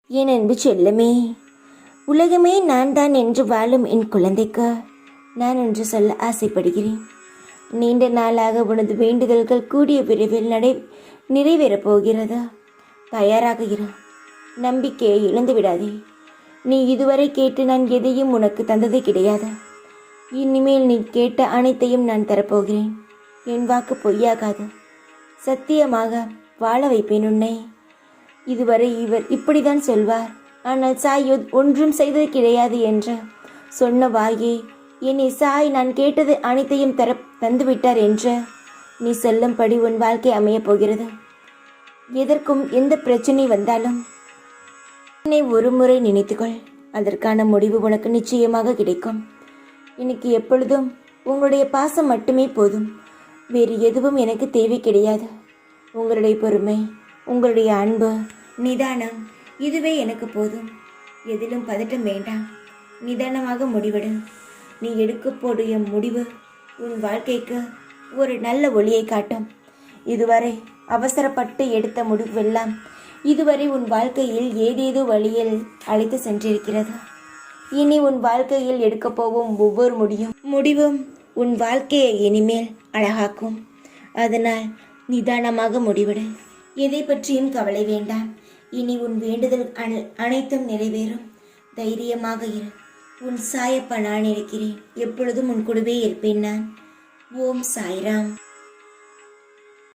என் அன்பு செல்லமே, உலகமே நான் தான் என்று வாழும் என் குழந்தைக்கு நான் ஒன்று சொல்ல ஆசைப்படுகிறேன். நீண்ட நாளாக உனது வேண்டுதல்கள் கூடிய விரைவில் நிறைவேறப் போகிறது. தயாராக இரு. நம்பிக்கையை இழந்து விடாதே. நீ இதுவரை கேட்டு நான் எதையும் உனக்கு தந்தது கிடையாது. இனிமேல் நீ கேட்ட அனைத்தையும் நான் தரப்போகிறேன். என் வாக்கு பொய்யாகாது. சத்தியமாக வாழ வைப்பேன் உன்னை. இதுவரை இவர் இப்படிதான் சொல்வார், ஆனால் சாய் ஒன்றும் செய்தது கிடையாது என்று சொன்ன வாயே, என்னை சாய் நான் கேட்டது அனைத்தையும் தந்துவிட்டார் என்று நீ சொல்லும்படி உன் வாழ்க்கை அமையப் போகிறது. எதற்கும் எந்த பிரச்சனை வந்தாலும் என்னை ஒரு முறை நினைத்துக்கொள். அதற்கான முடிவு உனக்கு நிச்சயமாக கிடைக்கும். எனக்கு எப்பொழுதும் உங்களுடைய பாசம் மட்டுமே போதும். வேறு எதுவும் எனக்கு தேவை கிடையாது. உங்களுடைய பொறுமை, உங்களுடைய அன்பு, நிதானம், இதுவே எனக்கு போதும். எதிலும் பதட்டம் வேண்டாம். நிதானமாக முடிவெடு. நீ எடுக்கக்கூடிய முடிவு உன் வாழ்க்கைக்கு ஒரு நல்ல ஒளியை காட்டும். இதுவரை அவசரப்பட்டு எடுத்த முடிவெல்லாம் இதுவரை உன் வாழ்க்கையில் ஏதேதோ வழியில் அழைத்து சென்றிருக்கிறது. இனி உன் வாழ்க்கையில் எடுக்கப் போகும் ஒவ்வொரு முடிவும் உன் வாழ்க்கையை இனிமேல் அழகாக்கும். அதனால் நிதானமாக முடிவிடு. எதை பற்றியும் கவலை வேண்டாம். இனி உன் வேண்டுதல் அனைத்தும் நிறைவேறும். தைரியமாக இரு. உன் சாயப்பா நான் இருக்கிறேன். எப்பொழுதும் உன் கூடவே இருப்பேன் நான். ஓம் சாய்ராம்.